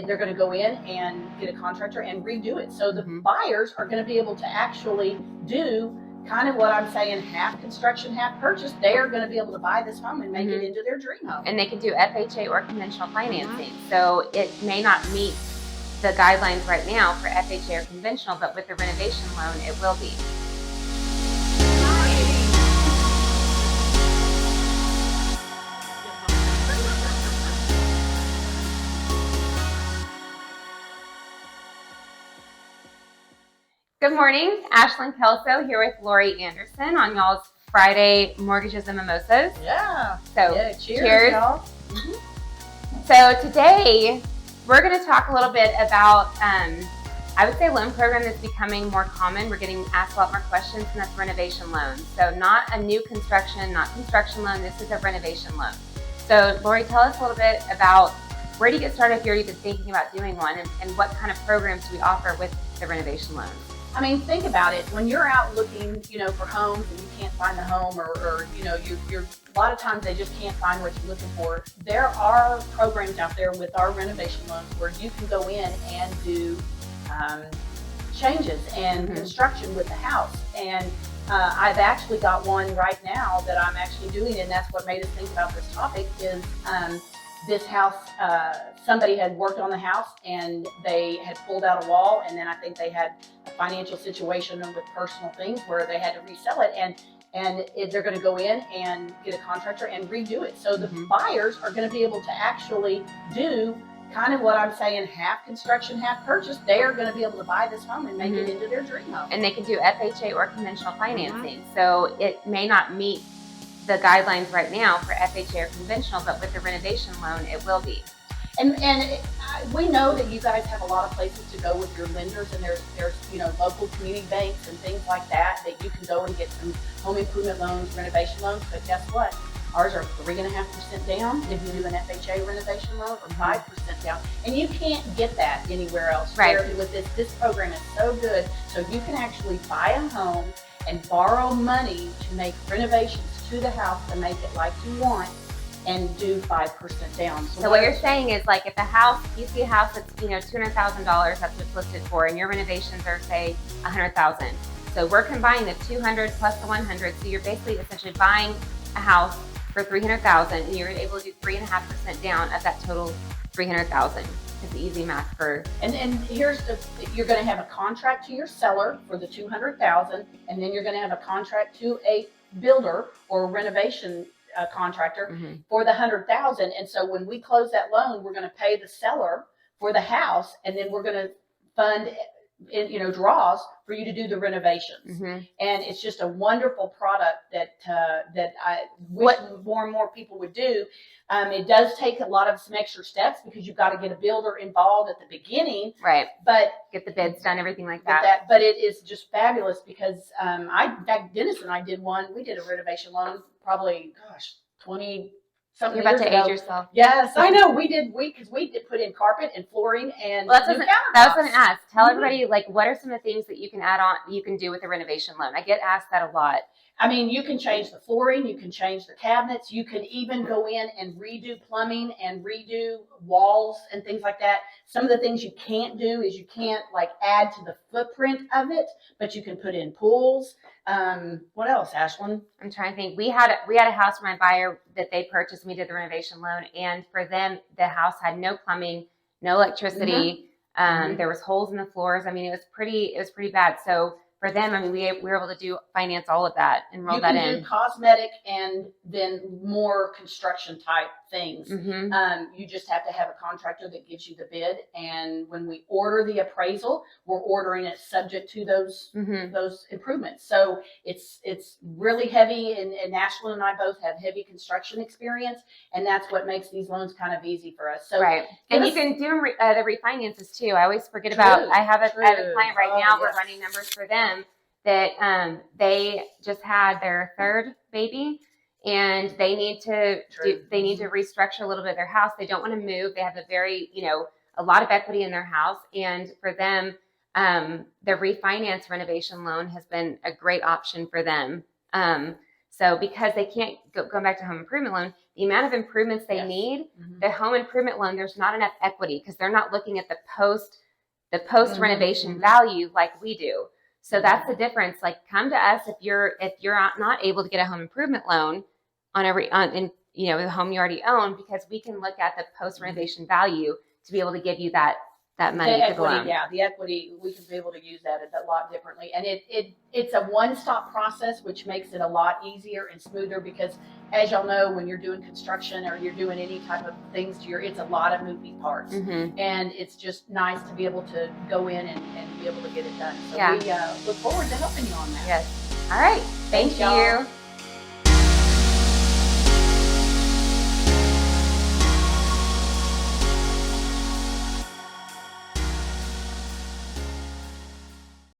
they're going to go in and get a contractor and redo it. So the buyers are going to be able to actually do kind of what I'm saying, half construction, half purchase. They are going to be able to buy this home and make it into their dream home. And they can do FHA or conventional financing. So it may not meet the guidelines right now for FHA or conventional, but with the renovation loan, it will be. Good morning, Ashlynn Kelso here with Lori Anderson on y'all's Friday Mortgages and Mimosas. Yeah. So yeah, cheers. Y'all. So today we're going to talk a little bit about, I would say, loan program that's becoming more common. We're getting asked a lot more questions, and that's renovation loans. So not a new construction, not construction loan. This is a renovation loan. So Lori, tell us a little bit about where do you get started if you're even thinking about doing one, and what kind of programs do we offer with the renovation loans? I mean, think about it. When you're out looking, for homes and you can't find the home, or you're a lot of times they just can't find what you're looking for. There are programs out there with our renovation loans where you can go in and do changes and construction with the house. And I've actually got one right now that I'm actually doing, and that's what made us think about this topic is this house, somebody had worked on the house and they had pulled out a wall, and then I think they had a financial situation with personal things where they had to resell it, and they're going to go in and get a contractor and redo it. So the buyers are going to be able to actually do kind of what I'm saying, half construction, half purchase. They are going to be able to buy this home and make it into their dream home. And they can do FHA or conventional financing. So it may not meet the guidelines right now for FHA or conventional, but with the renovation loan, it will be. And we know that you guys have a lot of places to go with your lenders, and there's local community banks and things like that you can go and get some home improvement loans, renovation loans. But guess what? Ours are 3.5% down if you do an FHA renovation loan, or 5% down, and you can't get that anywhere else. Right. With this program is so good, so you can actually buy a home and borrow money to make renovations to the house to make it like you want, and do 5% down. So what you're saying is, like, if you see a house that's $200,000, that's what it's listed for, and your renovations are say $100,000. So we're combining the 200 plus the 100. So you're basically essentially buying a house for $300,000, and you're able to do 3.5% down of that total $300,000. It's easy math for. And here's you're going to have a contract to your seller for the $200,000, and then you're going to have a contract to a builder or a renovation contractor for the $100,000. And so when we close that loan, we're going to pay the seller for the house, and then we're going to fund draws for you to do the renovations. And it's just a wonderful product that I wish more and more people would do. It does take a lot of some extra steps because you've got to get a builder involved at the beginning, right? But get the bids done, everything like that. But it is just fabulous because in fact, Dennis and I did one. We did a renovation loan, probably 20 something You're years about to ago. age yourself. Yes, I know. We did put in carpet and flooring and that was what I asked. Tell everybody, like, what are some of the things that you can add on, you can do with a renovation loan? I get asked that a lot. I mean, you can change the flooring, you can change the cabinets, you can even go in and redo plumbing and redo walls and things like that. Some of the things you can't do is you can't add to the footprint of it, but you can put in pools. What else, Ashlynn? I'm trying to think. We had a house for my buyer that they purchased, and we did the renovation loan, and for them, the house had no plumbing, no electricity. There was holes in the floors. I mean, it was pretty bad. So for them, I mean, we were able to finance all of that and roll that in. You can do cosmetic and then more construction type things. You just have to have a contractor that gives you the bid. And when we order the appraisal, we're ordering it subject to those improvements. So it's really heavy, and Ashlynn and I both have heavy construction experience, and that's what makes these loans kind of easy for us. So right, and you can do the refinances too. I always forget about. I have a client right now. We're running numbers for them that they just had their third baby, and they need to restructure a little bit of their house. They don't want to move. They have a lot of equity in their house, and for them, the refinance renovation loan has been a great option for them. So because they can't go back to home improvement loan, the amount of improvements they Yes. need, Mhm. the home improvement loan, there's not enough equity because they're not looking at the post renovation Mhm. value like we do. So Mhm. that's the difference. Like, come to us if you're not able to get a home improvement loan in the home you already own, because we can look at the post renovation value to be able to give you that money The for the loan. equity, yeah, the equity, we can be able to use that a lot differently. And it's a one-stop process, which makes it a lot easier and smoother because, as y'all know, when you're doing construction or you're doing any type of things it's a lot of moving parts. Mm-hmm. And it's just nice to be able to go in and be able to get it done. So Yeah. we look forward to helping you on that. Yes. All right. Thank Thanks, y'all. you.